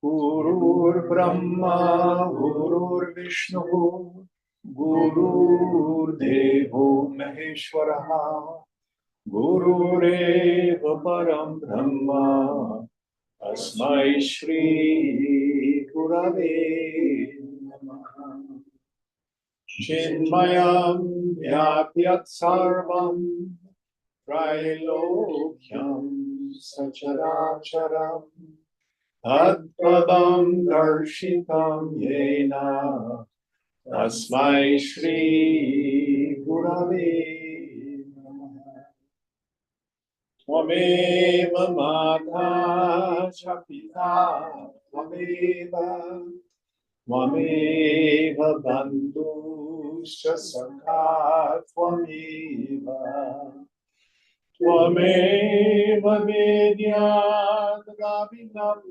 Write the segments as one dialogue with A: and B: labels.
A: Gurur Brahma, Gurur Vishnu, Gurur Devo Maheshwaraha, Gurureva Param Brahma, Asmai Shri Gurave Namaha. Chinmayam Vyapyat Sarvam Trailokyam Sacharacharam Adpadam Darshitam Yena Tasmai Shri Gurave Namaha. Tvameva Mata cha Pita Tvameva Tvameva Bandhuscha Sakha Tvameva Tvameva Vedyat Gavinam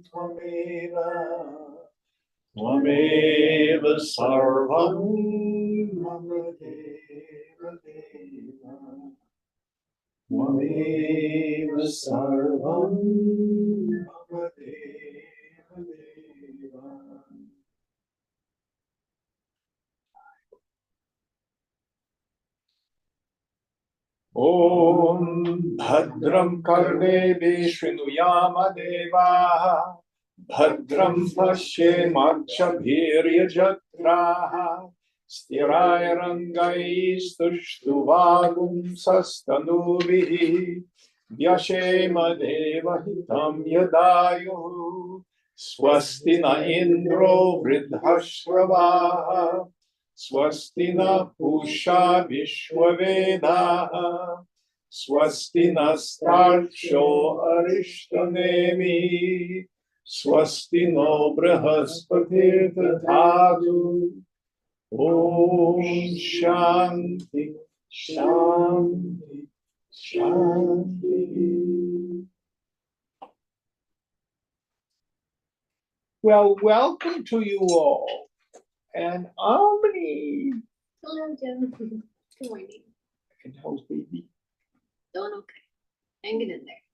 A: Tvameva Tvameva Sarvam Mama Deva Deva Tvameva Sarvam Mama Deva Deva. Om Bhadram Karnevi Srinuyama Deva Bhadram Pashyemakshabhiryajatraha Sthiraya Rangai Stushtuvakum Sastanuvihi Vyashema Deva Hitam Yadayu Swasti na Indro Vridhashravaha Swasti na Pusha Vishwavedaha Swasti na Starsho Arishtanemi Swasti no Brahaspatir Tadatu Om Shanti Shanti Shanti. Well, welcome to you all. And Omni.
B: Hello, Jim. Good morning.
A: And how's baby?
B: Doing okay. Hanging in there.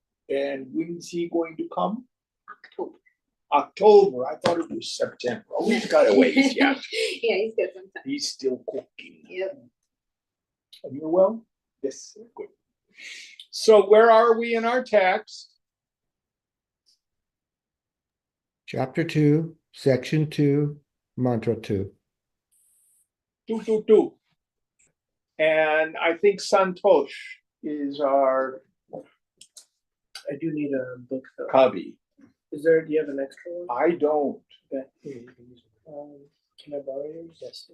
A: And when's he going to come?
B: October.
A: October. I thought it was September. Oh, he's got a ways, yeah.
B: Yeah, he's got some time.
A: He's still cooking.
B: Yep.
A: And you're well? Yes, good. So where are we in our text?
C: Chapter 2, Section 2, Mantra 2.
A: 2. And I think Santosh is our
D: I do need a book though.
A: cubby.
D: Do you have an extra one?
A: I don't.
D: Okay. Here, you can use it. Can I borrow yours? Yes.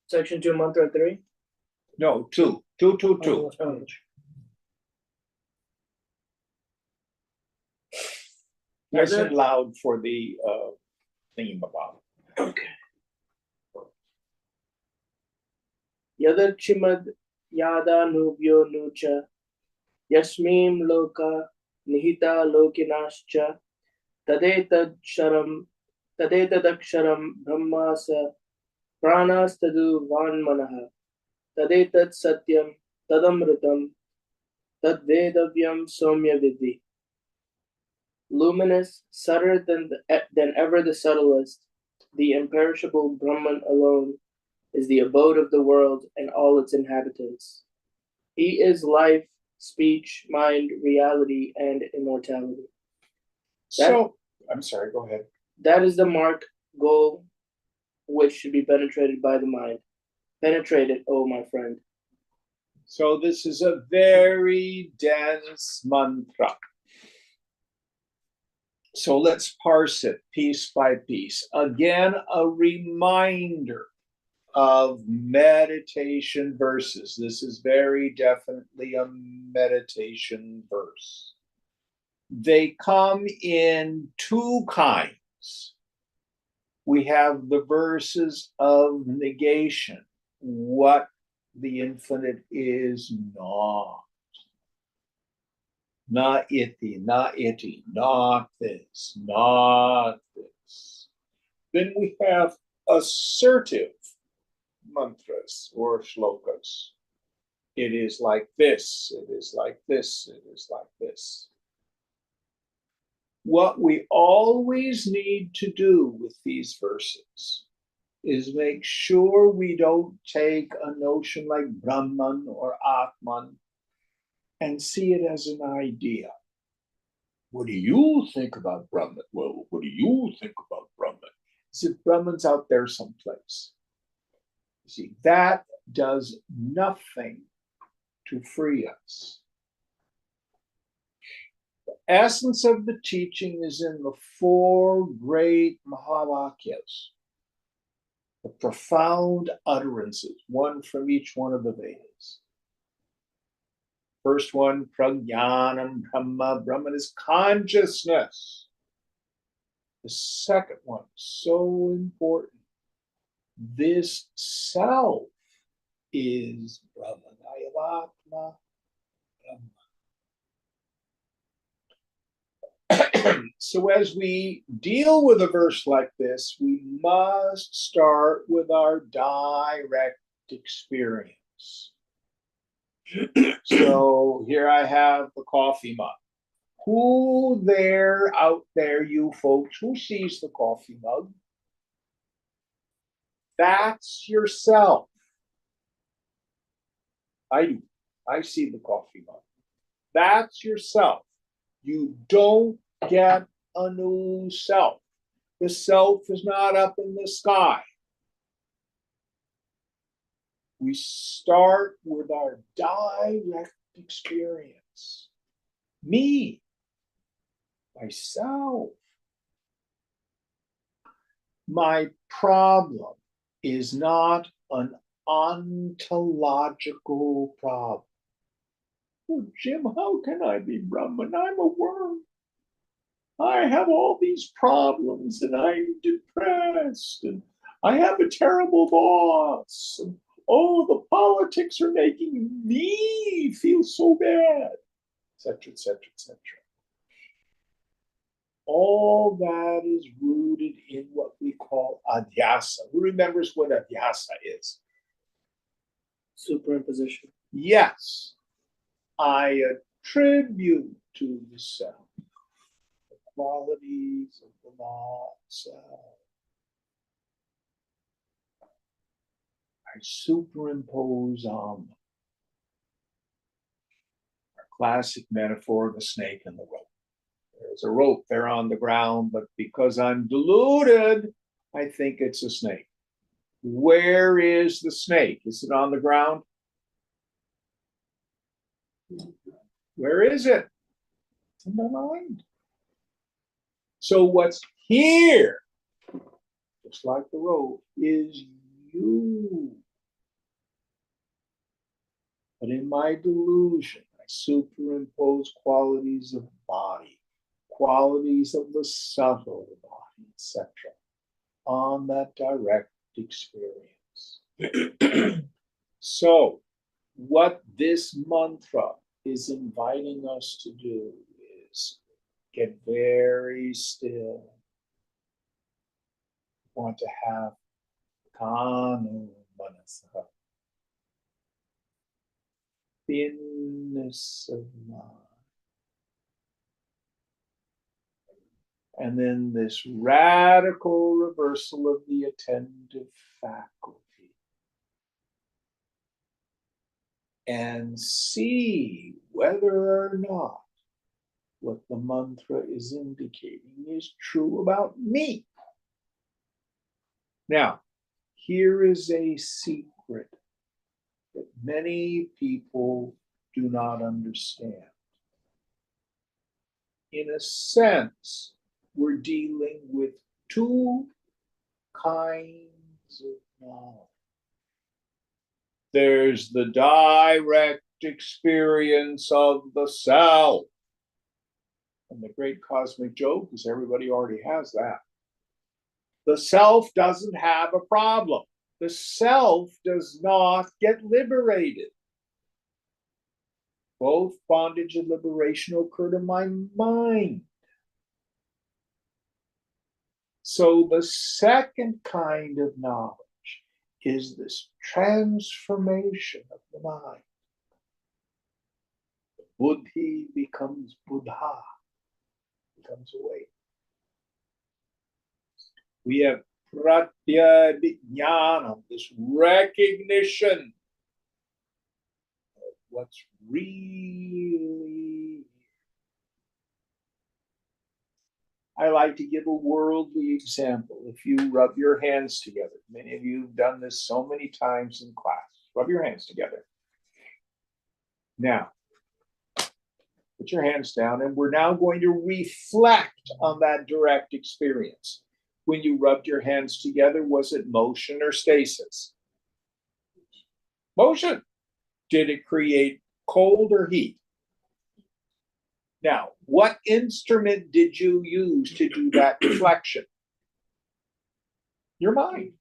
D: Section 2, Mantra 3.
A: No, 2. 2.
D: Oh,
A: Nice and loud for the theme about.
D: Okay. Yadachimad yada nubyo nucha yasmim loka nihita lokinascha tadetadaksharam brahmasa pranastadu vanmanaha tadetat satyam tadamritam tadvedavyam somya vidhi. Luminous, subtler than ever the subtlest, the imperishable Brahman alone is the abode of the world and all its inhabitants. He is life, speech, mind, reality, and immortality.
A: I'm sorry, go ahead.
D: That is the mark, goal, which should be penetrated by the mind. Penetrate it, oh my friend.
A: So this is a very dense mantra. So let's parse it piece by piece. Again, a reminder of meditation verses. This is very definitely a meditation verse. They come in two kinds. We have the verses of negation, what the infinite is not. not iti, not iti, not this, not this. Then we have assertive mantras or shlokas. It is like this, it is like this, it is like this. What we always need to do with these verses is make sure we don't take a notion like Brahman or Atman and see it as an idea. What do you think about Brahman? Well, what do you think about Brahman? As if Brahman's out there someplace. You see, that does nothing to free us. The essence of the teaching is in the four great Mahavakyas, the profound utterances, one from each one of the Vedas. First one, Prajnanam Brahma. Brahman is consciousness. The second one, so important. This self is Brahman. Ayavatma Brahma. So as we deal with a verse like this, we must start with our direct experience. So here I have the coffee mug. Who there, out there, you folks, who sees the coffee mug? That's yourself. I do. I see the coffee mug. That's yourself. You don't get a new self. The self is not up in the sky. We start with our direct experience. Me, myself. My problem is not an ontological problem. Oh, Jim, how can I be Brahman? I'm a worm. I have all these problems and I'm depressed and I have a terrible boss. And, oh, the politics are making me feel so bad, etc., etc., etc. All that is rooted in what we call adhyasa. Who remembers what adhyasa is?
D: Superimposition.
A: Yes, I attribute to the self the qualities of the not-self. I superimpose on them. Our classic metaphor of a snake and the rope. There's a rope there on the ground, but because I'm deluded, I think it's a snake. Where is the snake? Is it on the ground? Where is it? It's in my mind. So what's here, just like the rope, is you. But in my delusion, I superimpose qualities of body, qualities of the subtle body, etc., on that direct experience. So, what this mantra is inviting us to do is get very still. We want to have kanu manasa, thinness of mind. And then this radical reversal of the attentive faculty. And see whether or not what the mantra is indicating is true about me. Now, here is a secret that many people do not understand. In a sense, we're dealing with two kinds of knowledge. There's the direct experience of the self. And the great cosmic joke is everybody already has that. The self doesn't have a problem. The self does not get liberated. Both bondage and liberation occur to my mind. So the second kind of knowledge is this transformation of the mind. Buddhi becomes Buddha, becomes awake. We have pratyabhijnanam, this recognition of what's really. I like to give a worldly example. If you rub your hands together, many of you have done this so many times in class. Rub your hands together. Now, put your hands down, and we're now going to reflect on that direct experience. When you rubbed your hands together, was it motion or stasis? Motion. Did it create cold or heat? Now, what instrument did you use to do that reflection? Your mind.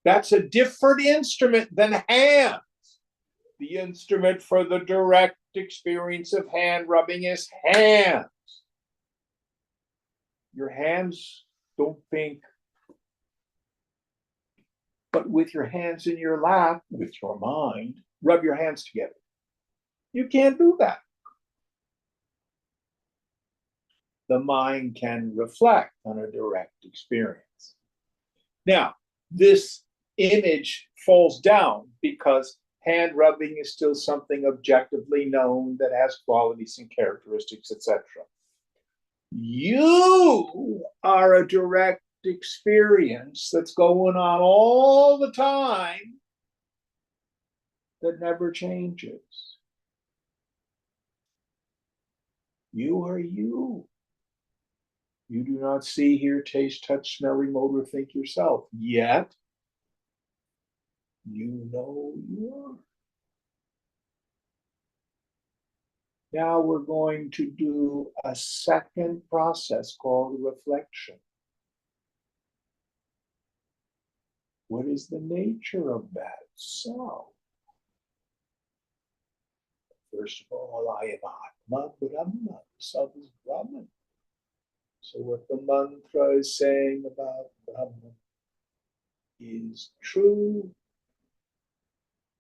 A: That's a different instrument than hands. The instrument for the direct experience of hand rubbing is hands. Your hands don't think, but with your hands in your lap, with your mind, rub your hands together. You can't do that. The mind can reflect on a direct experience. Now, this image falls down because hand rubbing is still something objectively known that has qualities and characteristics, etc. You are a direct experience that's going on all the time that never changes. You are you. You do not see, hear, taste, touch, smell, remote, or think yourself. Yet, you know you are. Now we're going to do a second process called reflection. What is the nature of that self? First of all, I am Atma Brahma. Self is Brahman. So what the mantra is saying about Brahman is true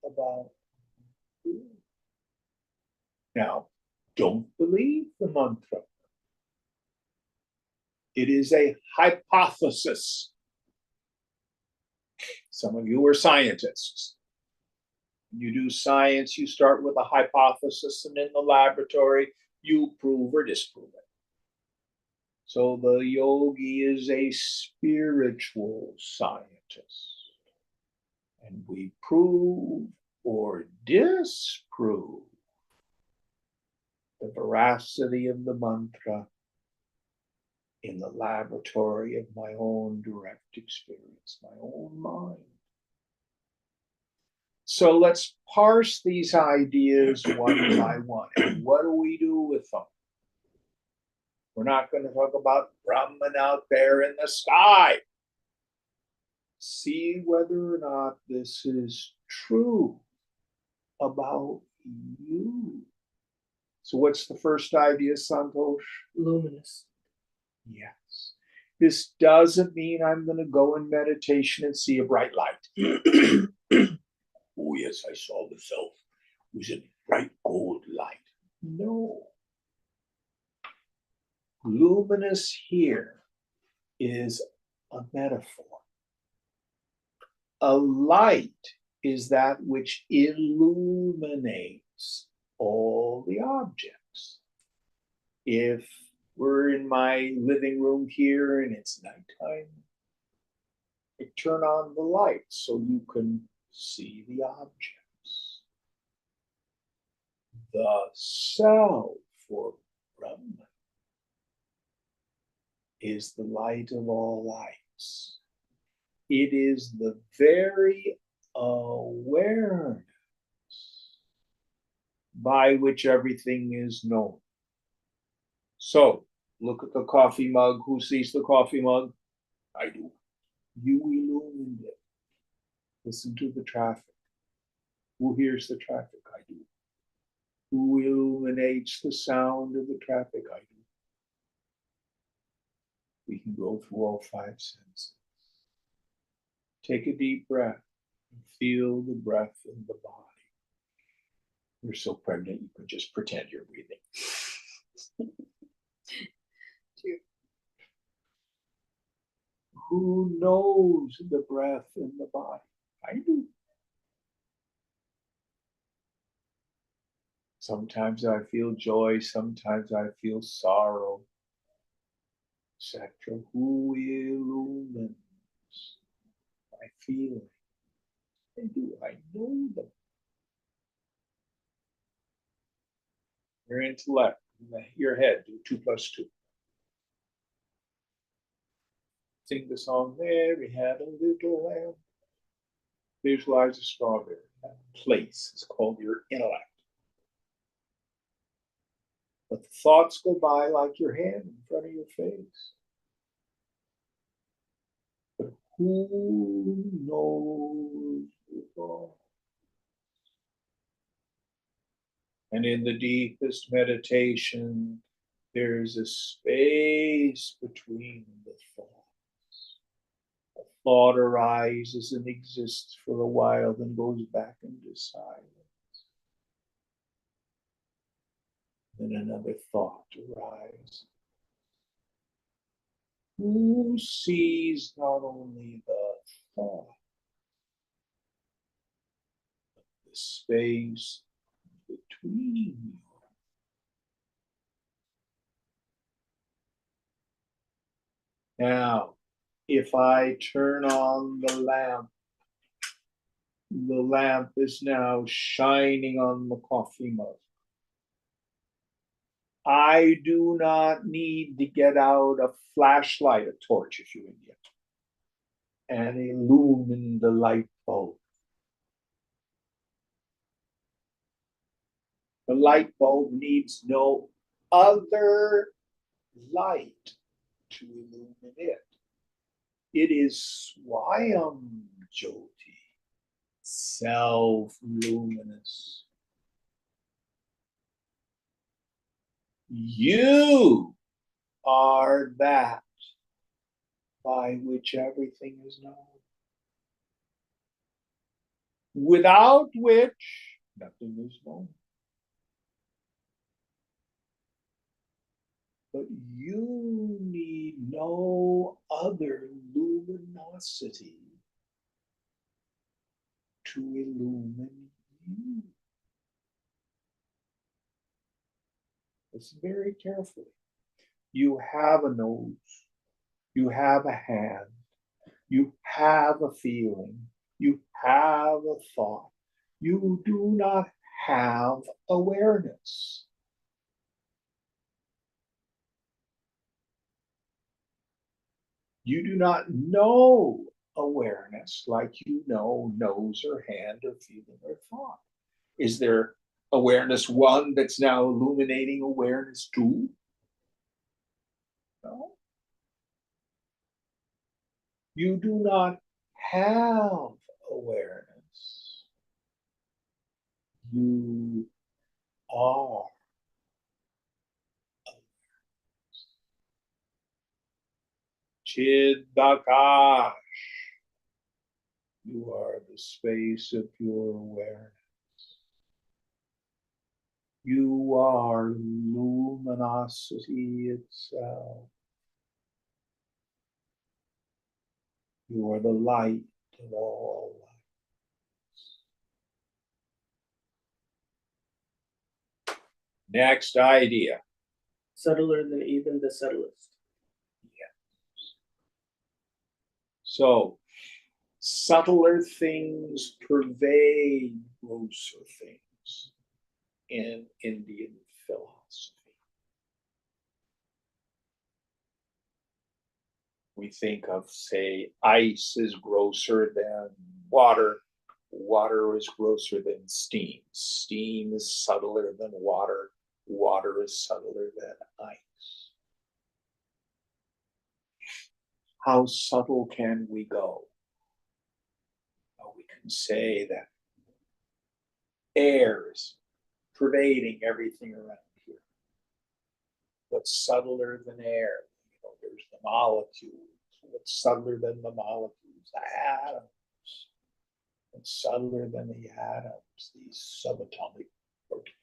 A: about you. Now, don't believe the mantra. It is a hypothesis. Some of you are scientists. When you do science, you start with a hypothesis, and in the laboratory, you prove or disprove it. So the yogi is a spiritual scientist. And we prove or disprove the veracity of the mantra in the laboratory of my own direct experience, my own mind. So let's parse these ideas one by one. And what do we do with them? We're not going to talk about Brahman out there in the sky. See whether or not this is true about you. So what's the first idea, Santosh?
D: Luminous.
A: Yes. This doesn't mean I'm going to go in meditation and see a bright light. Oh, yes, I saw the self. It was a bright gold light. No. Luminous here is a metaphor. A light is that which illuminates all the objects. If we're in my living room here and it's nighttime, I turn on the light so you can see the objects. The self for Brahman is the light of all lights. It is the very awareness by which everything is known. So, look at the coffee mug. Who sees the coffee mug? I do. You illumined it. Listen to the traffic. Who hears the traffic? I do. Who illuminates the sound of the traffic? I do. We can go through all five senses. Take a deep breath and feel the breath in the body. You're so pregnant, you can just pretend you're breathing.
B: True.
A: Who knows the breath in the body? I do. Sometimes I feel joy, sometimes I feel sorrow, etc. Who illumines my feeling? I do. I know them. Your intellect, your head, do 2 + 2. Sing the song, Mary had a little lamb. Visualize a strawberry. That place is called your intellect. But the thoughts go by like your hand in front of your face. But who knows the thought? And in the deepest meditation, there's a space between the thoughts. A thought arises and exists for a while, then goes back into silence. Then another thought arises. Who sees not only the thought, but the space between you? Now, if I turn on the lamp is now shining on the coffee mug. I do not need to get out a flashlight, a torch, if you're Indian, and illumine the light bulb. The light bulb needs no other light to illumine it. It is Swayam Jyoti, self-luminous. You are that by which everything is known, without which nothing is known. But you need no other luminosity to illumine you. Listen very carefully. You have a nose, you have a hand, you have a feeling, you have a thought. You do not have awareness. You do not know awareness like you know nose or hand or feeling or thought. Is there awareness one that's now illuminating awareness two? No. You do not have awareness. You are Ch.2. You are the space of pure awareness. You are luminosity itself. You are the light of all lights. Next idea.
D: Subtler than even the subtlest.
A: Yes. So, subtler things pervade grosser things in Indian philosophy. We think of, say, ice is grosser than water. Water is grosser than steam. Steam is subtler than water. Water is subtler than ice. How subtle can we go? Well, we can say that air is pervading everything around here. What's subtler than air? There's the molecules. What's subtler than the molecules? The atoms. What's subtler than the atoms? These subatomic proteins.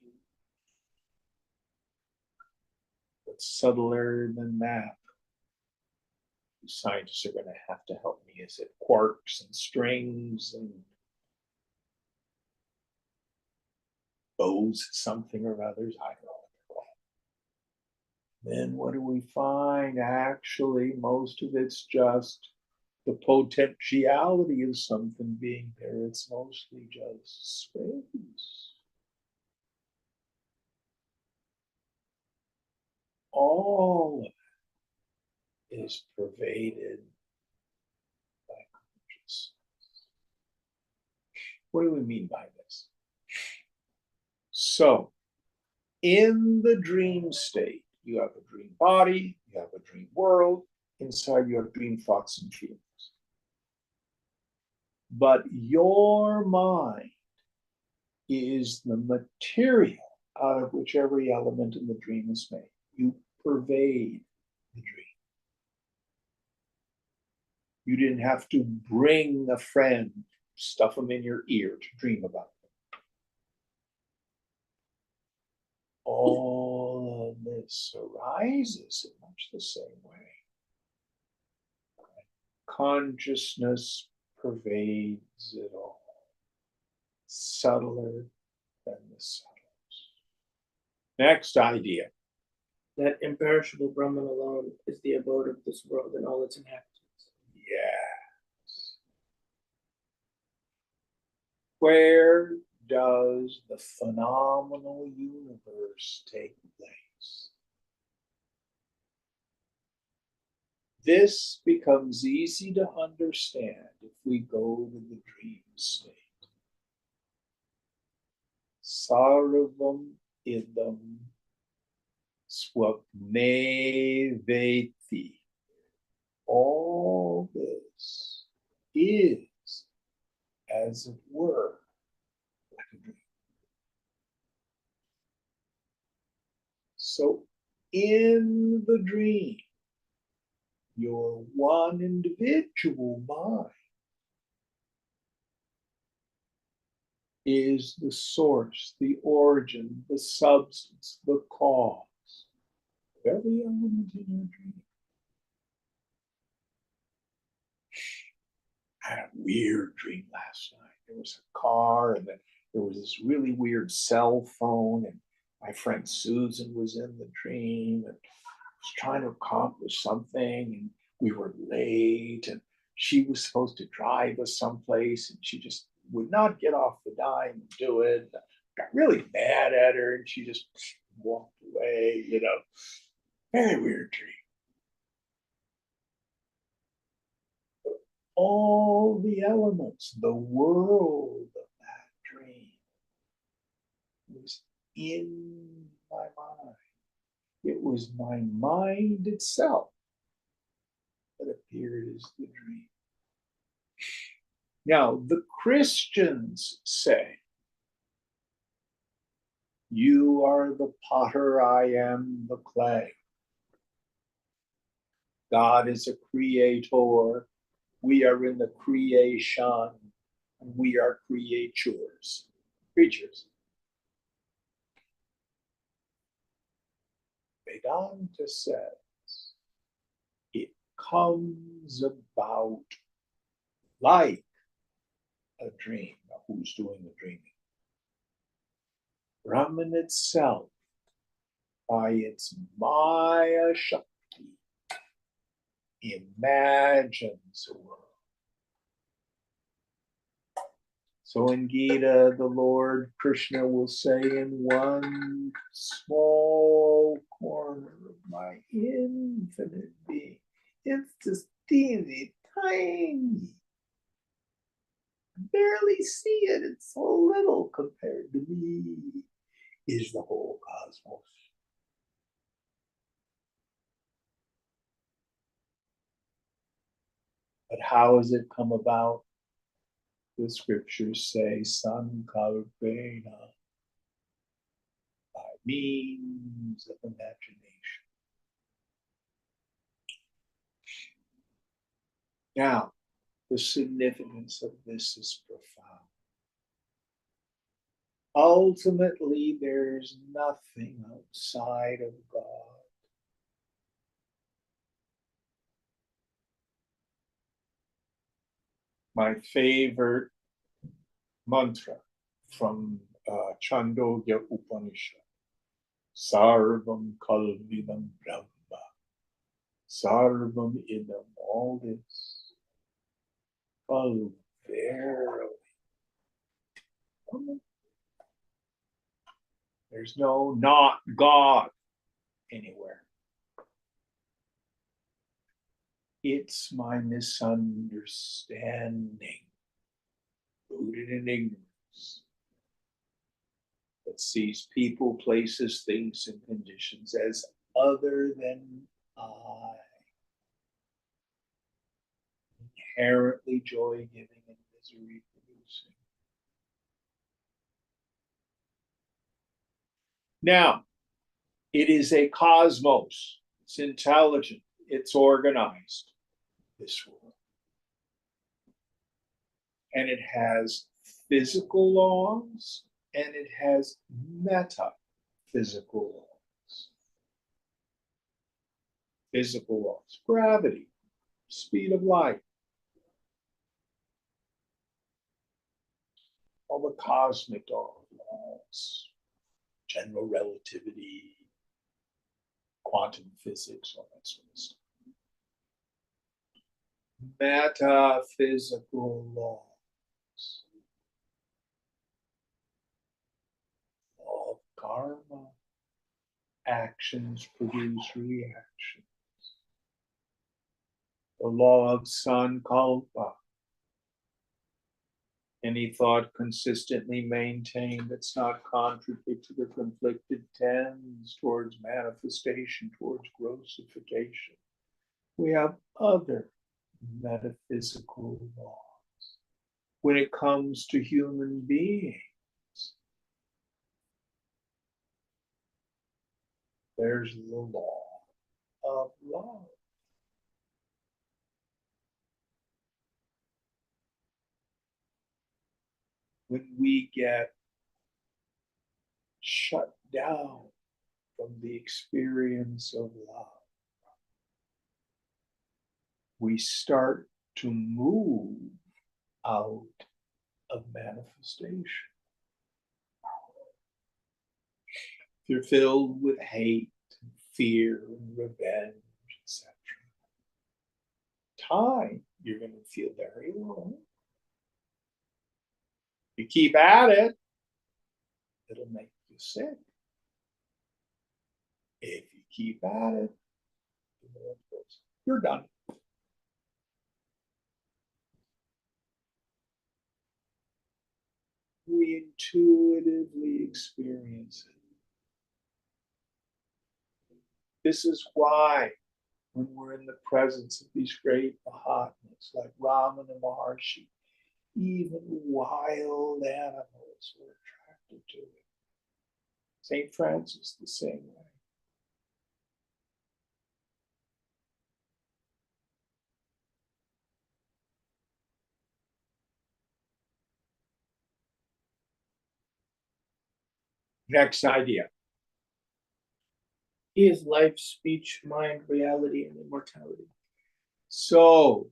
A: What's subtler than that? Scientists are going to have to help me. Is it quarks and strings and bows, something or others? I don't know. Then what do we find? Actually, most of it's just the potentiality of something being there. It's mostly just space. All of it is pervaded by consciousness. What do we mean by this? So, in the dream state, you have a dream body, you have a dream world, inside you have dream thoughts and feelings. But your mind is the material out of which every element in the dream is made. You pervade the dream. You didn't have to bring a friend, stuff them in your ear to dream about them. All of this arises in much the same way. Consciousness pervades it all, subtler than the subtlest. Next idea.
D: That imperishable Brahman alone is the abode of this world and all its inhabitants.
A: Yes. Where does the phenomenal universe take place? This becomes easy to understand if we go to the dream state. Sarvam idam swapne veti. All this is, as it were, like a dream. So, in the dream, your one individual mind is the source, the origin, the substance, the cause of every element in your dream. I had a weird dream last night. There was a car, and then there was this really weird cell phone, and my friend Susan was in the dream, and was trying to accomplish something, and we were late, and she was supposed to drive us someplace, and she just would not get off the dime and do it. I got really mad at her, and she just walked away, Very weird dream. All the elements, the world of that dream was in my mind. It was my mind itself that appeared as the dream. Now, the Christians say, you are the potter, I am the clay. God is a creator. We are in the creation, and we are creatures. Vedanta says it comes about like a dream. Now, who's doing the dreaming? Brahman itself, by its Maya Shakti, imagines a world. So in Gita, the Lord Krishna will say, in one small corner of my infinite being, it's just teeny tiny. I barely see it, it's so little compared to me, is the whole cosmos. But how has it come about? The scriptures say, Sankalpena. means of imagination. Now, the significance of this is profound. Ultimately, there's nothing outside of God. My favorite mantra from Ch.2 Upanishad. Sarvam Kalvidam Brahma. Sarvam Idam. All this. Oh, verily. There's no not God anywhere. It's my misunderstanding, rooted in ignorance, that sees people, places, things, and conditions as other than I. Inherently joy-giving and misery-producing. Now, it is a cosmos. It's intelligent. It's organized. This world. And it has physical laws and it has metaphysical laws. Physical laws, gravity, speed of light, all the cosmic laws, general relativity, quantum physics, all that sort of stuff. Metaphysical laws of karma. Actions produce reactions. The law of sankalpa. Any thought consistently maintained that's not contradicted or conflicted tends towards manifestation, towards grossification. We have other metaphysical laws. When it comes to human beings, there's the law of love. When we get shut down from the experience of love, we start to move out of manifestation. If you're filled with hate, and fear, and revenge, etc., time you're going to feel very low. You keep at it, it'll make you sick. If you keep at it, you're done. We intuitively experience it. This is why, when we're in the presence of these great Mahatmas like Ramana Maharshi, even wild animals were attracted to it. St. Francis, the same way. Next idea.
D: He is life, speech, mind, reality, and immortality.
A: So,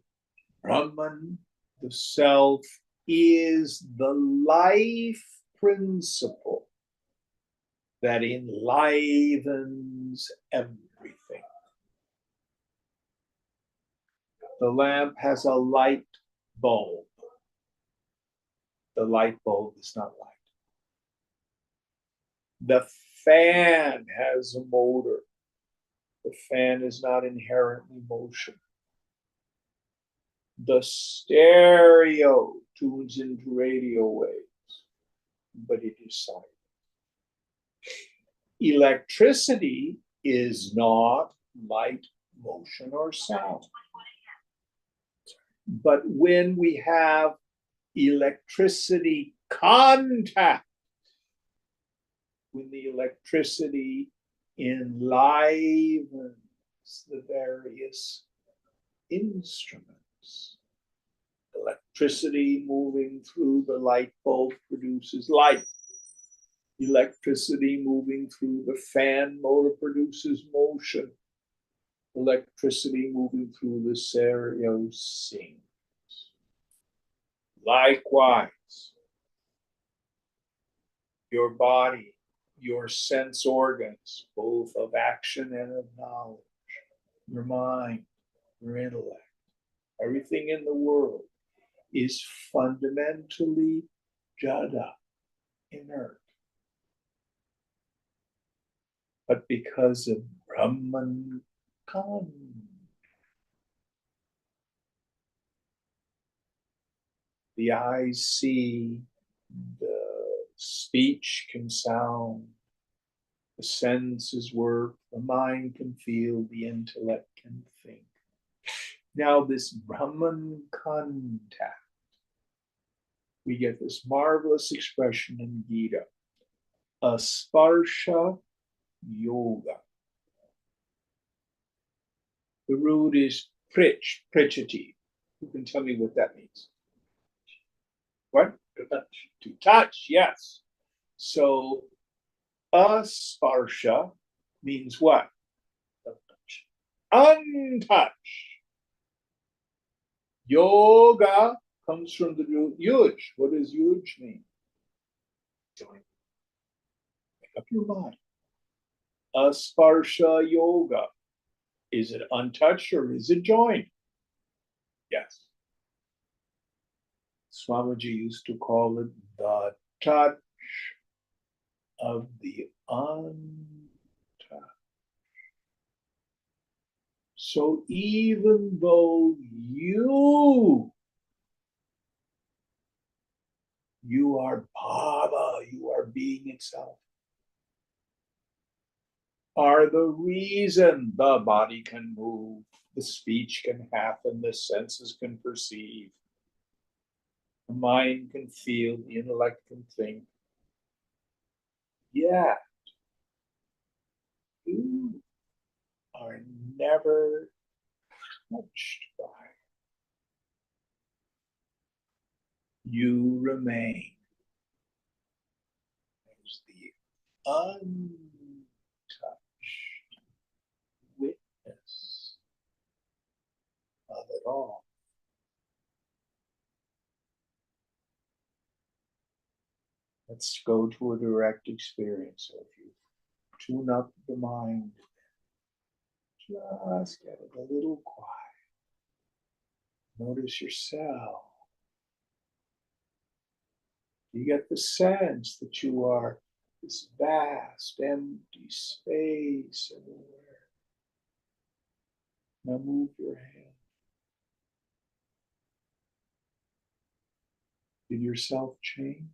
A: Brahman, the self, is the life principle that enlivens everything. The lamp has a light bulb. The light bulb is not light. The fan has a motor. The fan is not inherently motion. The stereo tunes into radio waves, but it is silent. Electricity is not light, motion, or sound. But when we have electricity contact, when the electricity enlivens the various instruments. Electricity moving through the light bulb produces light. Electricity moving through the fan motor produces motion. Electricity moving through the stereo sings. Likewise, your body, your sense organs, both of action and of knowledge, your mind, your intellect, everything in the world is fundamentally jada, inert. But because of Brahman Kan, the eyes see, the speech can sound, the senses work, the mind can feel, the intellect can think. Now, this Brahman contact, we get this marvelous expression in Gita, Asparsha Yoga. The root is prichati. Who can tell me what that means? What? To touch. To touch, yes. So, asparsha means what? Untouched. Yoga comes from the root yuj. What does yuj mean? Join. Make up your mind. Asparsha yoga. Is it untouched or is it joined? Yes. Swamiji used to call it the touch of the untouched. So even though you are Baba, you are being itself, are the reason the body can move, the speech can happen, the senses can perceive, the mind can feel, the intellect can think. Yet, you are never touched by. You remain as the untouched witness of it all. Let's go to a direct experience. So if you tune up the mind, just get it a little quiet. Notice yourself. You get the sense that you are this vast, empty space everywhere. Now move your hand. Did yourself change?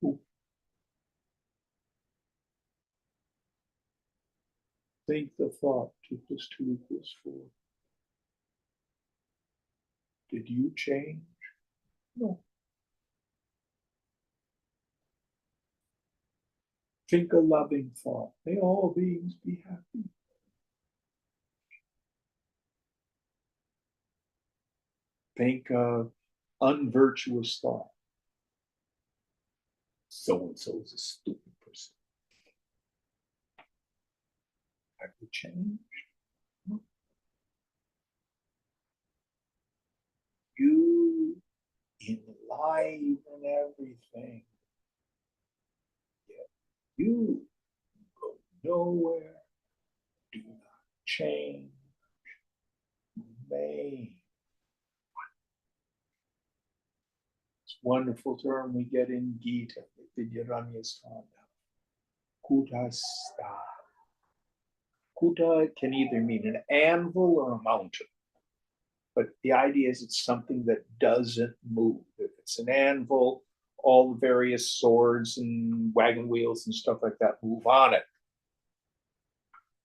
A: Ooh. Think the thought 2 + 2 = 4. Did you change? No. Think a loving thought. May all beings be happy. Think of unvirtuous thought. So-and-so is a stupid person. Have you changed? No. You enliven everything. Yet you go nowhere. Do not change. Remain. It's a wonderful term we get in Gita, Vidyaranyastanda. Kutastha. Kuta can either mean an anvil or a mountain. But the idea is it's something that doesn't move. If it's an anvil, all the various swords and wagon wheels and stuff like that move on it.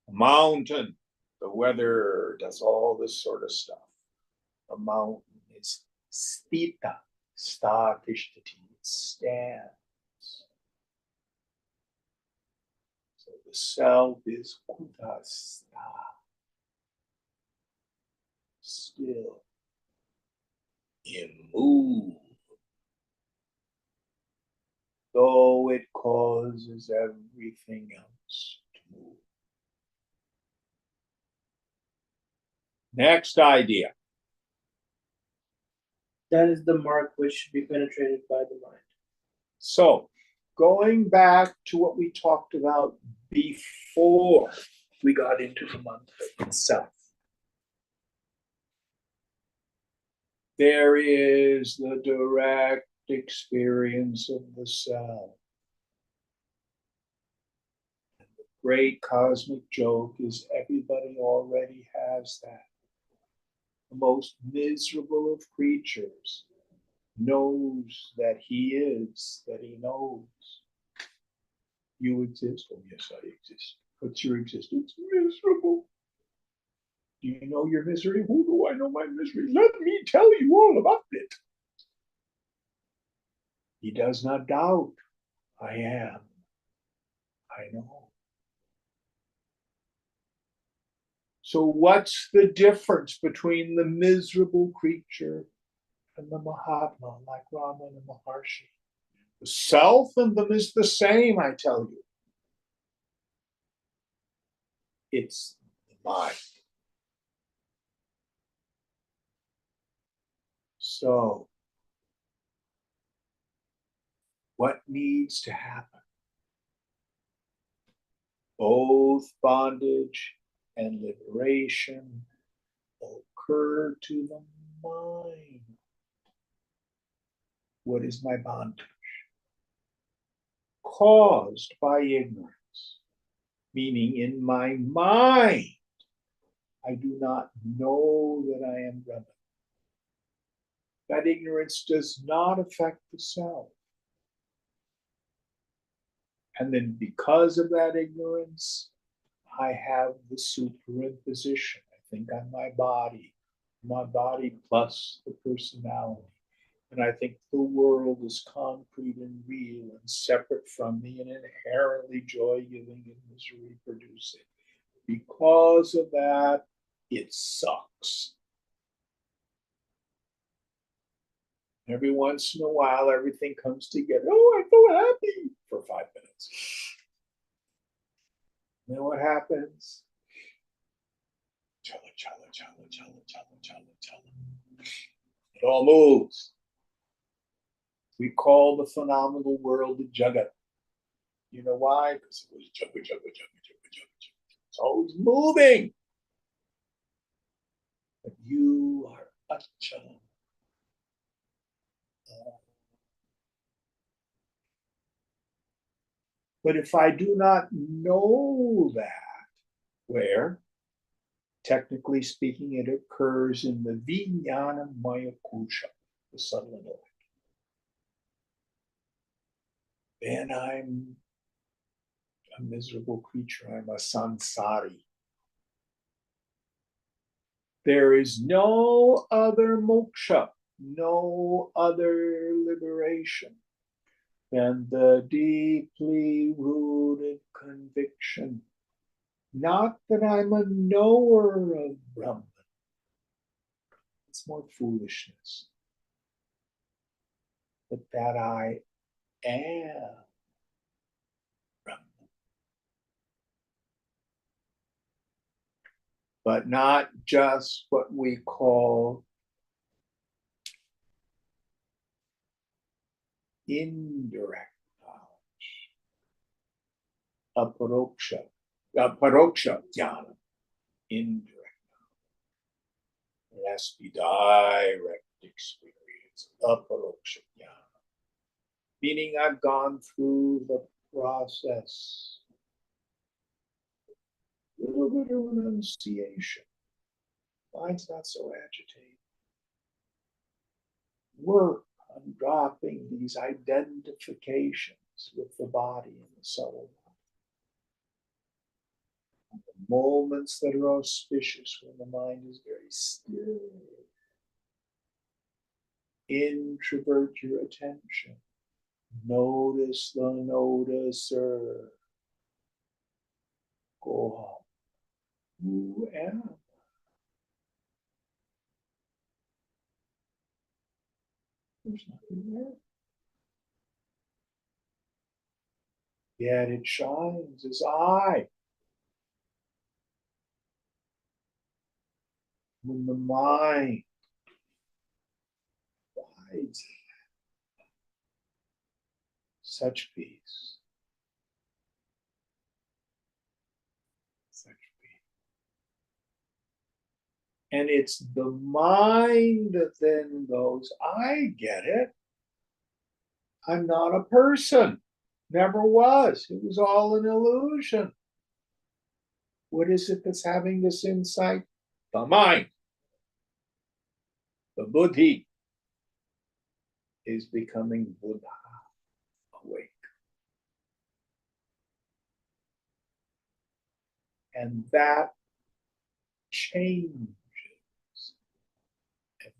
A: A mountain, the weather does all this sort of stuff. A mountain is stita, sta tishtati, it stands. So the self is kutastha, still, immovable, though it causes everything else to move. Next idea.
D: That is the mark which should be penetrated by the mind.
A: So, going back to what we talked about before we got into the mantra itself, there is the direct experience of the self. And the great cosmic joke is everybody already has that. The most miserable of creatures knows that he is, that he knows. You exist. Oh, yes, I exist. What's your existence? Miserable. Do you know your misery? Who do I know my misery? Let me tell you all about it. He does not doubt. I am. I know. So what's the difference between the miserable creature and the Mahatma, like Raman and Maharshi? The self and them is the same, I tell you. It's the mind. So, what needs to happen? Both bondage and liberation occur to the mind. What is my bondage? Caused by ignorance, meaning in my mind, I do not know that I am Brahman. That ignorance does not affect the self. And then because of that ignorance, I have the superimposition. I think I'm my body plus the personality. And I think the world is concrete and real and separate from me and inherently joy-giving and misery-producing. Because of that, it sucks. Every once in a while, everything comes together. Oh, I'm so happy for 5 minutes. You know what happens? Chala, chala, chala, chala, chala, chala, chala. It all moves. We call the phenomenal world the Jagat. You know why? Because it was Jagat, Jagat, Jagat, Jagat, Jagat. It's always moving. But you are Achala. But if I do not know that, where, technically speaking, it occurs in the Vijnana Maya Kusha, the subtle intellect, then I'm a miserable creature. I'm a sansari. There is no other moksha, no other liberation than the deeply rooted conviction, not that I'm a knower of Brahman. It's more foolishness, but that I am Brahman. But not just what we call indirect knowledge, aparoksha jnana, indirect knowledge. It has to be direct experience, aparoksha jnana, meaning I've gone through the process. A little bit of renunciation. Mind's not so agitated. Work on dropping these identifications with the body and the soul. And the moments that are auspicious when the mind is very still. Introvert your attention. Notice the noticer. Who am I? There's nothing there. Yet it shines as I. When the mind abides in such peace, such peace. And it's the mind that then goes, I get it. I'm not a person. Never was. It was all an illusion. What is it that's having this insight? The mind. The buddhi is becoming Buddha, awake. And that changes everything.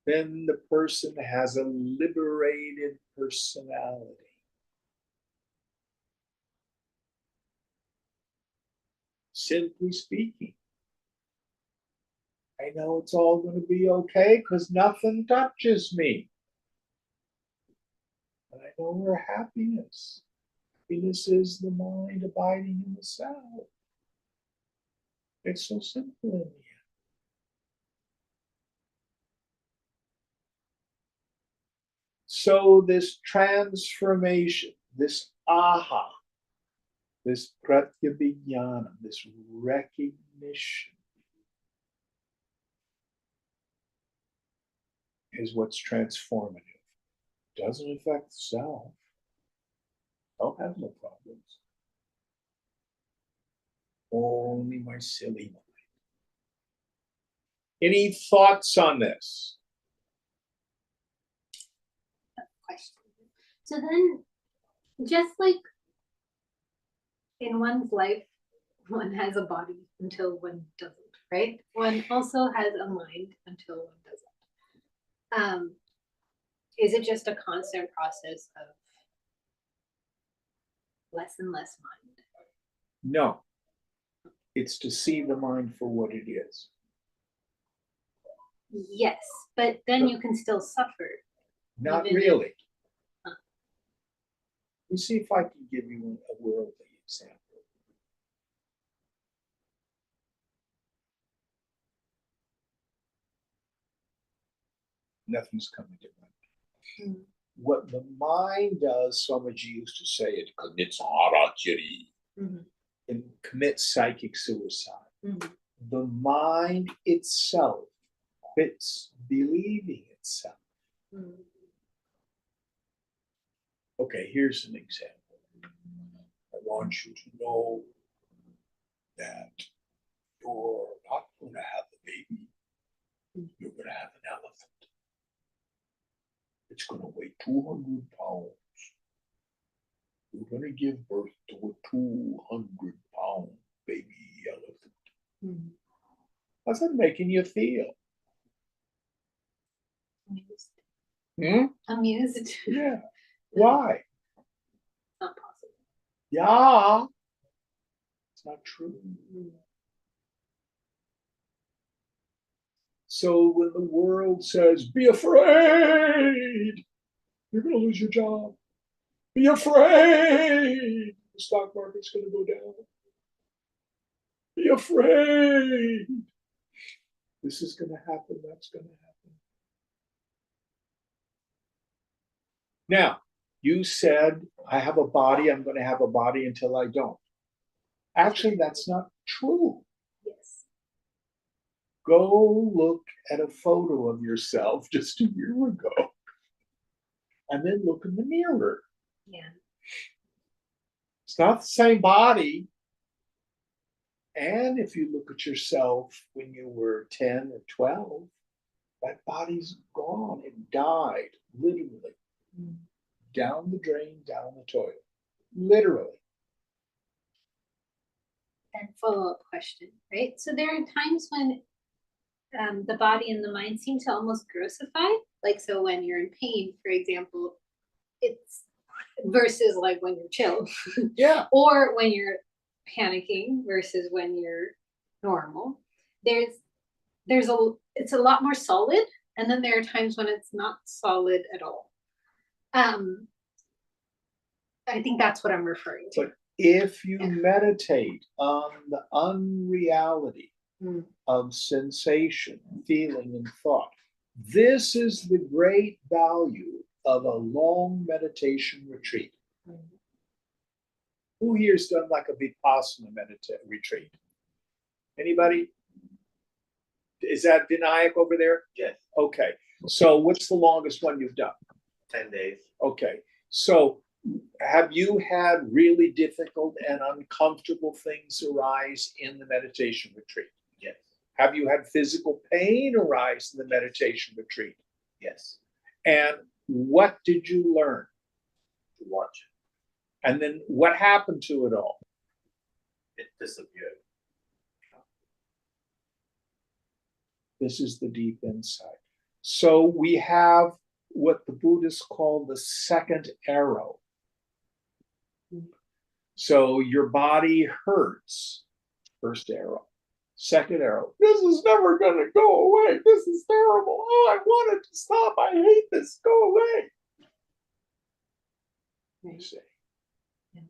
A: Then the person has a liberated personality. Simply speaking, I know it's all going to be okay because nothing touches me. And I know where happiness. Happiness is the mind abiding in the self. It's so simple in the end. So this transformation, this aha, this pratyabhijnana, this recognition is what's transformative. Doesn't affect the self. Self has no problems. Only my silly mind. Any thoughts on this?
B: Question. So then, just like in one's life, one has a body until one doesn't, right? One also has a mind until one doesn't. Is it just a constant process of less and less mind?
A: No. It's to see the mind for what it is.
B: Yes, but then you can still suffer.
A: Not
B: Even if-
A: really. Let me see if I can give you a worldly example. Nothing's coming to mind.
B: Mm.
A: What the mind does, Swamiji used to say, it commits harachari,
B: Mhm.
A: it commits psychic suicide.
B: Mhm.
A: The mind itself quits believing itself.
B: Mm.
A: Okay, here's an example. I want you to know that you're not going to have a baby. You're going to have an elephant. It's going to weigh 200 pounds. You're going to give birth to a 200-pound baby elephant.
B: Mm.
A: How's that making you feel?
B: Amused.
A: Hmm?
B: Amused.
A: Yeah. Why?
B: Not possible.
A: Yeah. It's not true.
B: Mm.
A: So when the world says, be afraid, you're going to lose your job. Be afraid, the stock market's going to go down. Be afraid. This is going to happen, that's going to happen. Now, you said, I have a body, I'm going to have a body until I don't. Actually, that's not true.
B: Yes.
A: Go look at a photo of yourself just a year ago, and then look in the mirror.
B: Yeah.
A: It's not the same body. And if you look at yourself when you were 10 or 12, that body's gone. It died, literally.
B: Mm.
A: Down the drain, down the toilet. Literally.
B: Then follow-up question, right? So there are times when the body and the mind seem to almost grossify. Like, so when you're in pain, for example, it's versus like when you're chill,
A: Yeah.
B: or when you're panicking versus when you're normal. There's it's a lot more solid, and then there are times when it's not solid at all. I think that's what I'm referring to.
A: But if you
B: Yeah.
A: meditate on the unreality
B: Mm.
A: of sensation, feeling, and thought, this is the great value of a long meditation retreat.
B: Mm.
A: Who here's done like a Vipassana retreat? Anybody? Is that Vinayak over there?
E: Yes,
A: Okay. So what's the longest one you've done?
E: 10 days.
A: Okay. So have you had really difficult and uncomfortable things arise in the meditation retreat?
E: Yes,
A: Have you had physical pain arise in the meditation retreat?
E: yes.
A: And what did you learn?
E: To watch.
A: And then what happened to it all?
E: It disappeared.
A: This is the deep insight. So we have what the Buddhists call the second arrow. So your body hurts, first arrow. Second arrow, this is never going to go away. This is terrible. Oh, I want it to stop. I hate this. Go away. You see.
B: Yeah.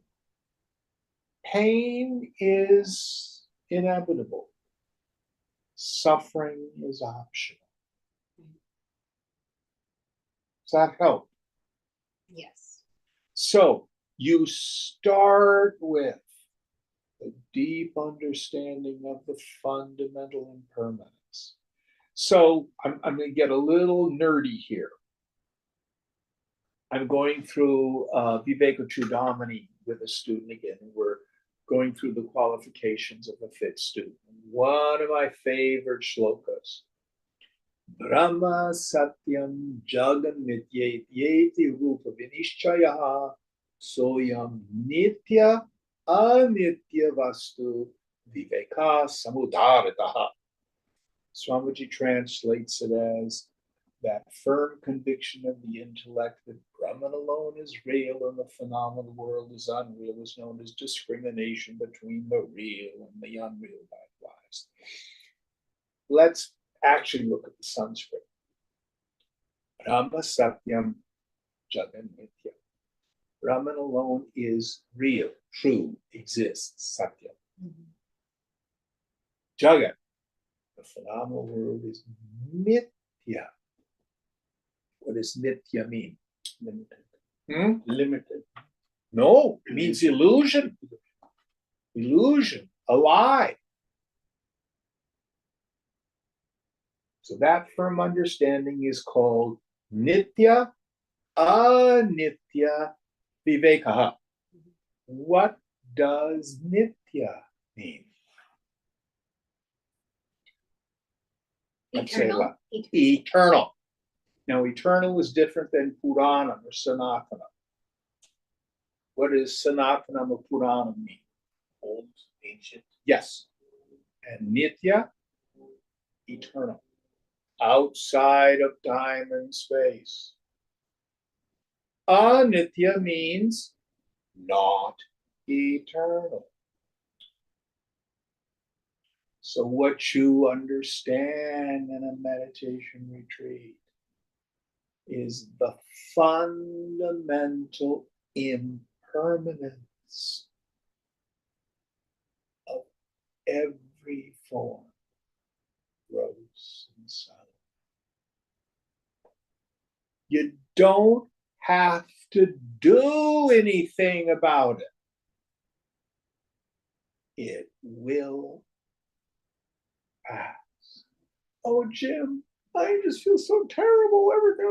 A: Pain is inevitable. Suffering is optional. Does that help?
B: Yes.
A: So you start with a deep understanding of the fundamental impermanence. So I'm going to get a little nerdy here. I'm going through Vivekachudamani with a student again. We're going through the qualifications of a fit student. One of my favorite shlokas. Brahma Satyam Jagan Nityeti Rupa Vinishchayaha Soyam Nitya Anitya Vastu Viveka Samudarataha. Swamiji translates it as that firm conviction of the intellect that Brahman alone is real and the phenomenal world is unreal is known as discrimination between the real and the unreal likewise. Let's actually look at the Sanskrit. Brahma Satyam Jagan Nitya. Brahman alone is real, true, exists, Satyam.
B: Mhm.
A: Jagat, the phenomenal world, is Nitya. What does Nitya mean?
E: Limited.
A: Limited. No, it means illusion. Illusion, a lie. So that firm understanding is called Nitya Anitya Vivekaha. What does Nitya mean? Let's say
B: Eternal.
A: what? Eternal. Now, eternal is different than Purana or Sanatana. What does Sanatana or Purana mean?
E: Old, ancient.
A: Yes. And Nitya, eternal, outside of time and space. Anitya means not eternal. So what you understand in a meditation retreat is the fundamental impermanence of every form, gross and subtle. You don't have to do anything about it. It will pass. Oh, Jim, I just feel so terrible. Everything.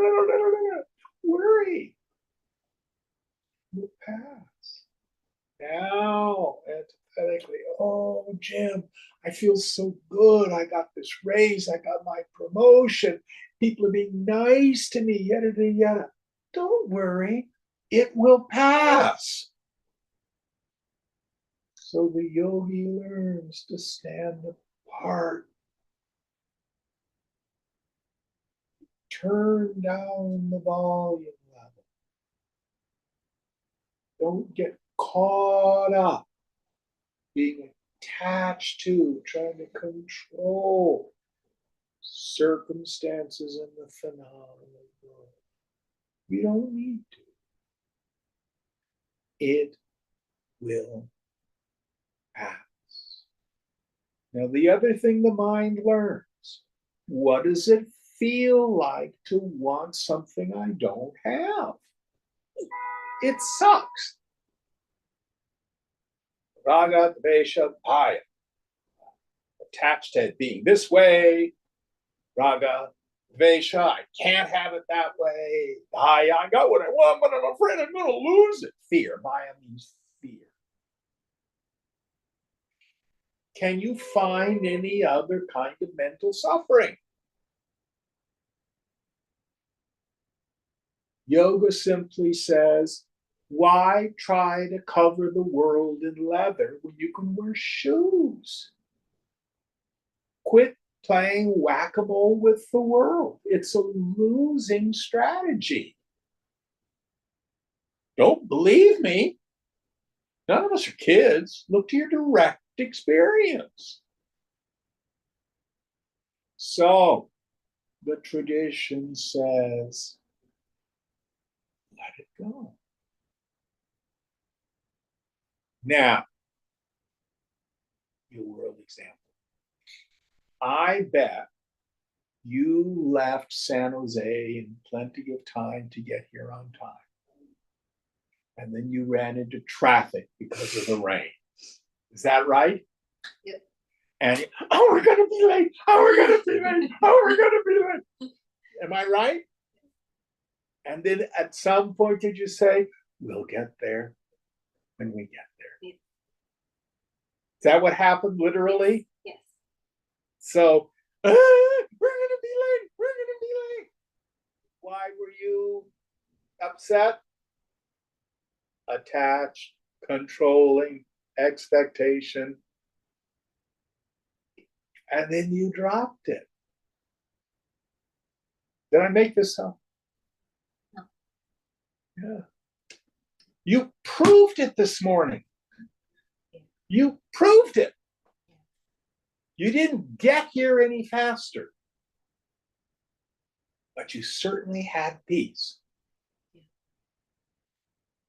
A: Worry. It will pass. Now, antipathetically, oh, Jim, I feel so good. I got this raise. I got my promotion. People are being nice to me. Yada, yada, yada. Don't worry. It will pass. So the yogi learns to stand apart. Turn down the volume level. Don't get caught up being attached to, trying to control circumstances in the phenomenal world. You don't need to. It will pass. Now, the other thing the mind learns, what does it feel like to want something I don't have? It sucks. Raga, Dvesha, Bhaya. Attached to it being this way. Raga, Dvesha, I can't have it that way. Bhaya, I got what I want, but I'm afraid I'm going to lose it. Fear. Bhaya means fear. Can you find any other kind of mental suffering? Yoga simply says, why try to cover the world in leather when you can wear shoes? Quit playing whack-a-mole with the world. It's a losing strategy. Don't believe me? None of us are kids. Look to your direct experience. So, the tradition says, let it go. Now, your world example. I bet you left San Jose in plenty of time to get here on time. And then you ran into traffic because of the rain. Is that right?
B: Yep.
A: And, oh, we're going to be late. Oh, we're going to be late. Oh, we're going to be late. Am I right? And then at some point, did you say, we'll get there when we get there?
B: Yes.
A: Is that what happened literally?
B: Yes.
A: So, we're going to be late. We're going to be late. Why were you upset? Attached, controlling, expectation. And then you dropped it. Did I make this up?
B: No.
A: Yeah. You proved it this morning.
B: Yeah.
A: You proved it. You didn't get here any faster. But you certainly had peace.
B: Yeah.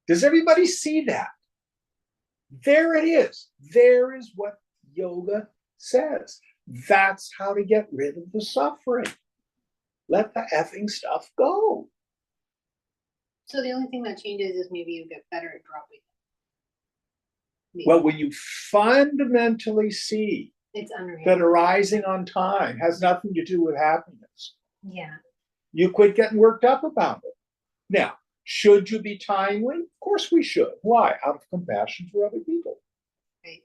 A: Does everybody see that? There it is. There is what yoga says. That's how to get rid of the suffering. Let the effing stuff go.
B: So the only thing that changes is maybe you get better at dropping it. Maybe.
A: Well, when you fundamentally see
B: It's unreal.
A: that arising on time has nothing to do with happiness,
B: Yeah.
A: you quit getting worked up about it. Now, should you be timely? Of course we should. Why? Out of compassion for other people.
B: Right.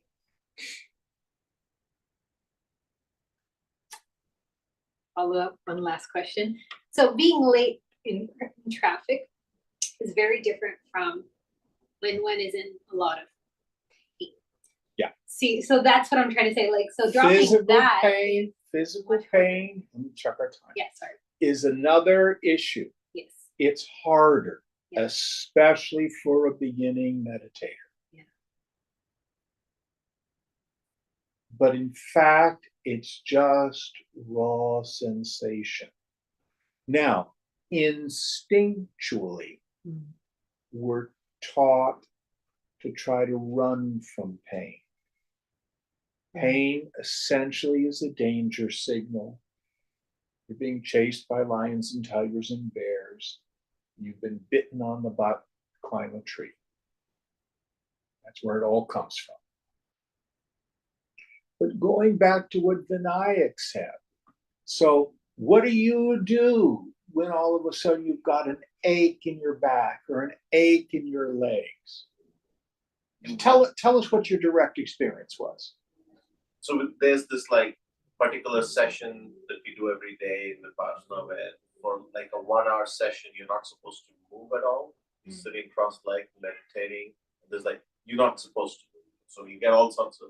B: Follow up, one last question. So being late in traffic is very different from when one is in a lot of pain.
A: Yeah.
B: See, so that's what I'm trying to say. Like, so dropping
A: Physical
B: that.
A: pain, physical pain, let me check our time,
B: Yeah, sorry.
A: is another issue.
B: Yes.
A: It's harder,
B: Yeah.
A: especially for a beginning meditator.
B: Yeah.
A: But in fact, it's just raw sensation. Now, instinctually, we're taught to try to run from pain. Pain essentially is a danger signal. You're being chased by lions and tigers and bears. You've been bitten on the butt, climb a tree. That's where it all comes from. But going back to what Vinayak said, so what do you do when all of a sudden you've got an ache in your back or an ache in your legs? Tell us what your direct experience was.
E: So there's this like particular session that we do every day in the Vipassana where for like a 1 hour session, you're not supposed to move at all. You're sitting cross-legged, meditating. There's like, you're not supposed to move. So you get all sorts of,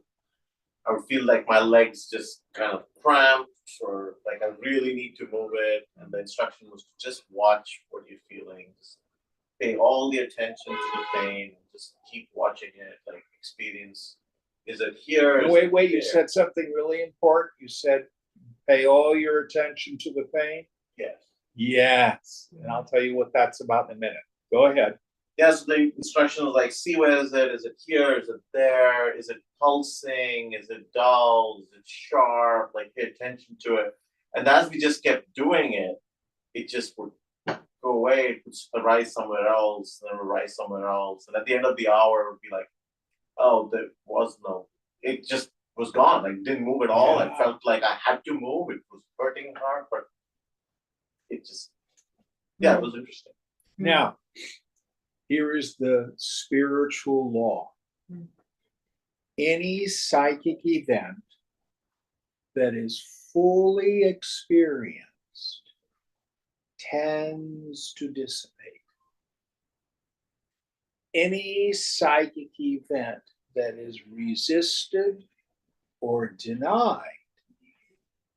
E: I would feel like my legs just kind of cramped or like I really need to move it. And the instruction was to just watch what you're feeling. Just pay all the attention to the pain. just keep watching it, like experience. Is it here? Is
A: Wait,
E: it
A: wait, you
E: there?
A: said something really important. You said, pay all your attention to the pain.
E: Yes.
A: Yes. And I'll tell you what that's about in a minute. Go ahead.
E: Yeah, so the instruction is like, see where is it? Is it here? Is it there? Is it pulsing? Is it dull? Is it sharp? Like pay attention to it. And as we just kept doing it, it just would go away, it would rise somewhere else, and then it would rise somewhere else. And at the end of the hour, it would be like, oh, there was no, it just was gone. Like didn't move at all.
A: Yeah.
E: I felt like I had to move. It was hurting hard, but it just, yeah, it was interesting.
A: Now, here is the spiritual law.
B: Mm.
A: Any psychic event that is fully experienced tends to dissipate. Any psychic event that is resisted or denied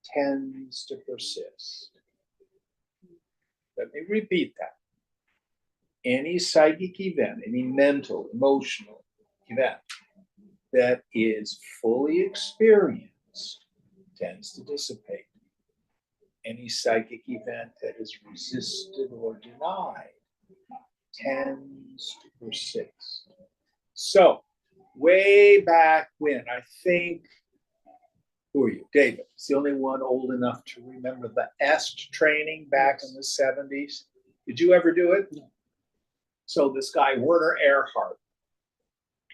A: tends to persist. Let me repeat that. Any psychic event, any mental, emotional event that is fully experienced tends to dissipate. Any psychic event that is resisted or denied tends to persist. So, way back when, I think, who are you? David. It's the only one old enough to remember the EST training back in the 70s. Did you ever do it? No. So this guy, Werner Erhard,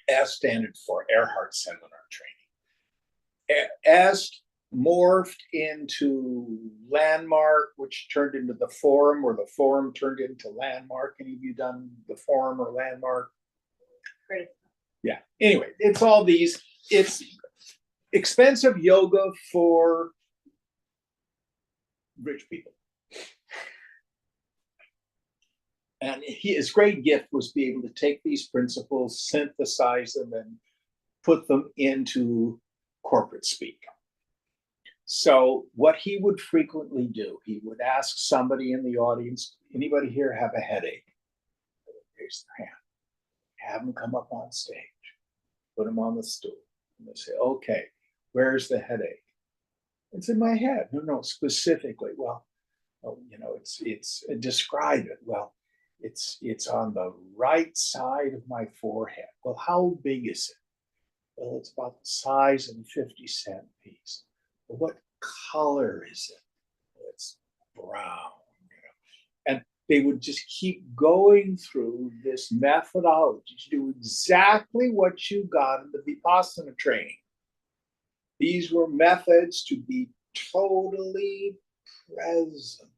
A: EST standard for Erhard Seminar Training. EST morphed into Landmark, which turned into the Forum, or the Forum turned into Landmark. Any of you done the Forum or Landmark?
B: Great.
A: Yeah. Anyway, it's all these. It's expensive yoga for rich people. And his great gift was be able to take these principles, synthesize them, and put them into corporate speak. So what he would frequently do, he would ask somebody in the audience, anybody here have a headache? Raise their hand. Have them come up on stage. Put them on the stool. And they say, okay, where's the headache? It's in my head. No, specifically. Well, you know, it's describe it. Well, it's on the right side of my forehead. Well, how big is it? Well, it's about the size of a 50-cent piece. Well, what color is it? Well, it's brown. And they would just keep going through this methodology to do exactly what you got in the Vipassana training. These were methods to be totally present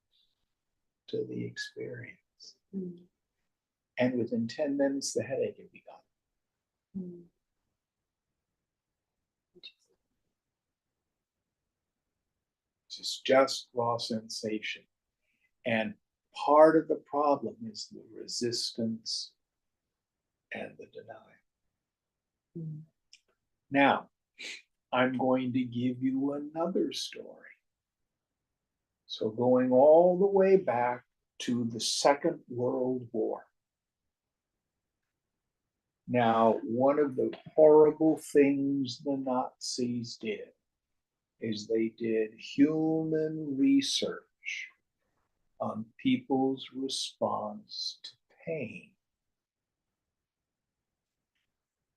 A: to the experience.
B: Mm.
A: And within 10 minutes, the headache would be gone.
B: Mm.
A: It's just raw sensation. And part of the problem is the resistance and the denial.
B: Mm.
A: Now, I'm going to give you another story. So going all the way back to the Second World War. Now, one of the horrible things the Nazis did is they did human research on people's response to pain.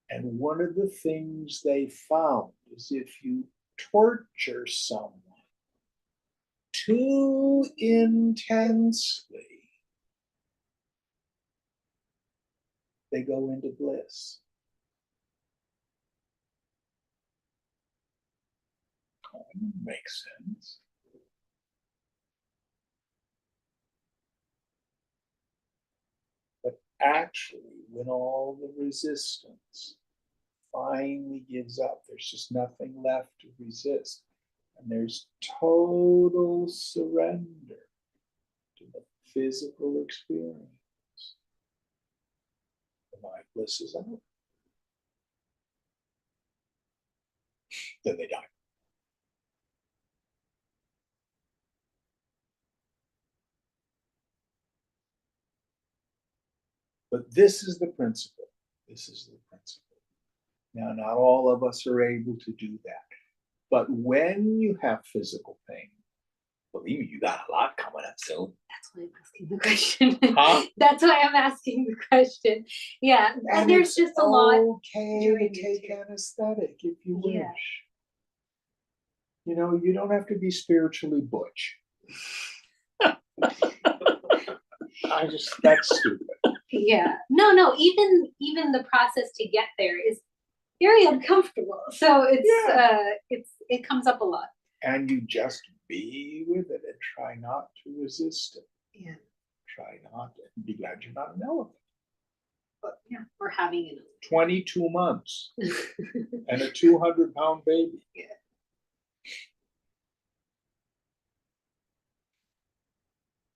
A: And one of the things they found is if you torture someone too intensely, they go into bliss. Oh, that makes sense. But actually, when all the resistance finally gives up, there's just nothing left to resist. And there's total surrender to the physical experience. The mind blisses out. Then they die. But this is the principle. This is the principle. Now, not all of us are able to do that. But when you have physical pain, believe me, you got a lot coming up soon.
B: That's why I'm asking the question.
A: Huh?
B: That's why I'm asking the question. Yeah, and there's
A: it's
B: just a lot.
A: okay to
B: during it
A: take
B: too.
A: anesthetic if you wish.
B: Yeah.
A: You know, you don't have to be spiritually butch. That's stupid.
B: Yeah. No, even the process to get there is very uncomfortable. So it comes up a lot.
A: And you just be with it and try not to resist it.
B: Yeah.
A: Try not to be glad you're not an elephant.
B: But yeah, we're having it.
A: 22 months and a 200-pound baby.
B: Yeah.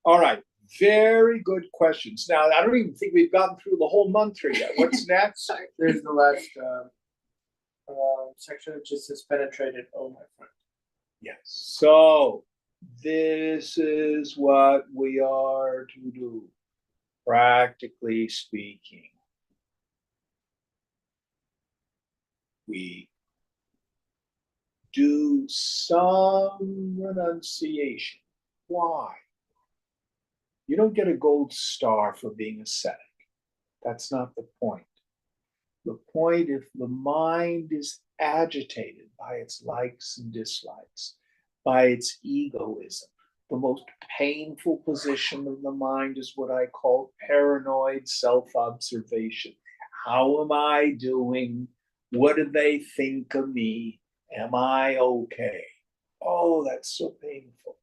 A: All right. Very good questions. Now, I don't even think we've gotten through the whole mantra yet. What's next?
B: Sorry.
D: There's the last section that just says penetrated. Oh, my friend.
A: Yes. So this is what we are to do, practically speaking. We do some renunciation. Why? You don't get a gold star for being ascetic. That's not the point. The point, if the mind is agitated by its likes and dislikes, by its egoism, the most painful position of the mind is what I call paranoid self-observation. How am I doing? What do they think of me? Am I okay? Oh, that's so painful.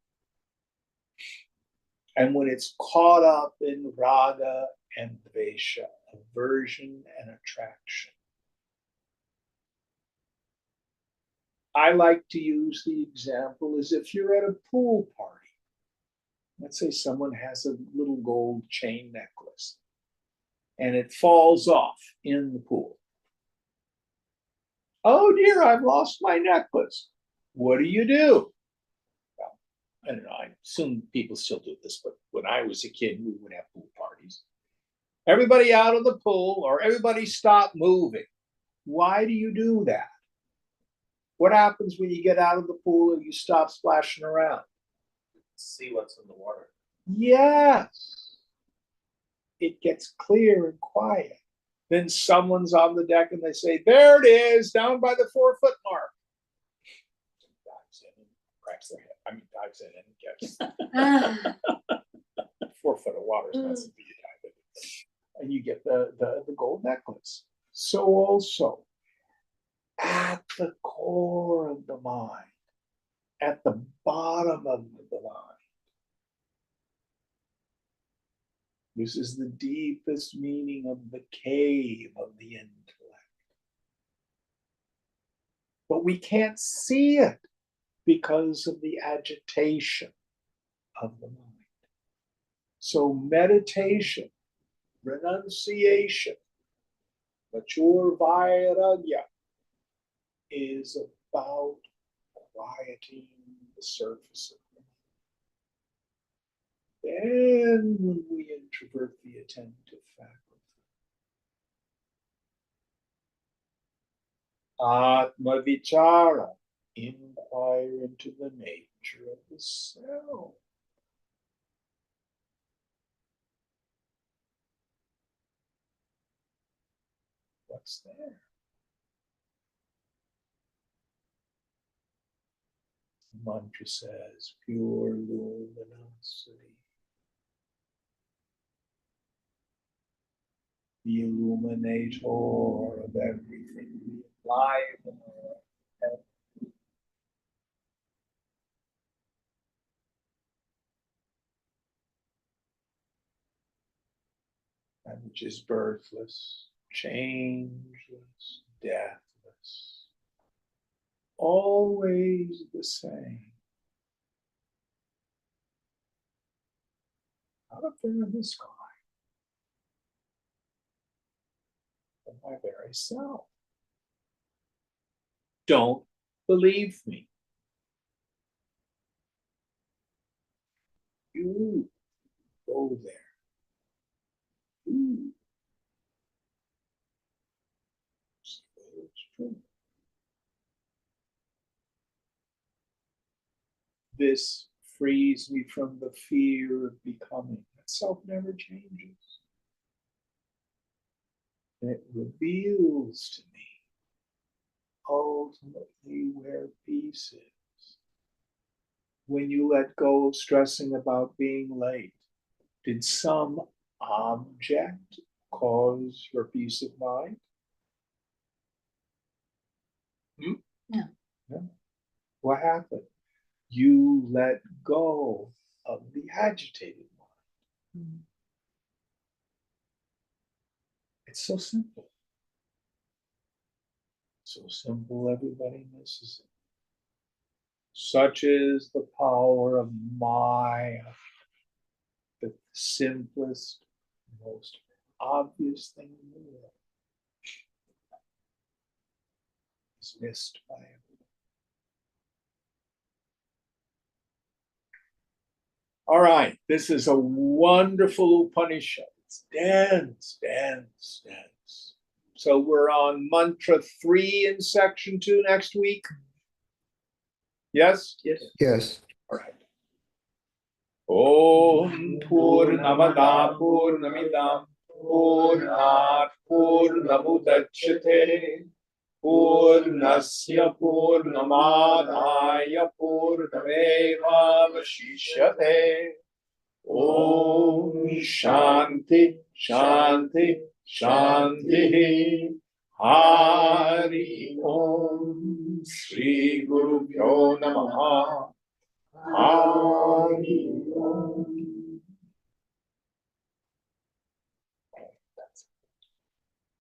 A: And when it's caught up in raga and dvesha, aversion and attraction. I like to use the example as if you're at a pool party. Let's say someone has a little gold chain necklace and it falls off in the pool. Oh dear, I've lost my necklace. What do? Well, I don't know. I assume people still do this, but when I was a kid, we would have pool parties. Everybody out of the pool or everybody stop moving. Why do you do that? What happens when you get out of the pool and you stop splashing around?
E: See what's in the water.
A: Yes. It gets clear and quiet. Then someone's on the deck and they say, there it is, down by the 4-foot mark. Dives in and cracks their head. I mean, dives in and gets 4 foot of water is not something you dive in. And you get the gold necklace. So also, at the core of the mind, at the bottom of the mind, this is the deepest meaning of the cave of the intellect. But we can't see it because of the agitation of the mind. So meditation, renunciation, mature vairagya is about quieting the surface of the mind. Then when we introvert the attentive faculty, Atma Vichara, inquire into the nature of the self. What's there? The mantra says pure luminosity. The illuminator of everything, the enlivener of that which is birthless, changeless, deathless, always the same. Not up there in the sky, but my very self. Don't believe me. You go there. You true. This frees me from the fear of becoming. That self never changes. It reveals to me ultimately where peace is. When you let go of stressing about being late, did some object cause your peace of mind?
B: No.
A: No. What happened? You let go of the agitated mind. It's so simple. So simple, everybody misses it. Such is the power of Maya. The simplest, most obvious thing in the world is missed by everyone. All right, this is a wonderful Upanishad. It's dense, dense, dense. So we're on mantra 3 in section 2 next week. Yes?
D: Yes.
C: Yes.
A: All right. Om Purnamada Purnamidam Purnat Purnamudachyate Purnasya Purnamadaya Purnameva Vashishyate. Om Shanti Shanti Shanti. Hari Om Shri Guru Pyo Namaha. Hari Om.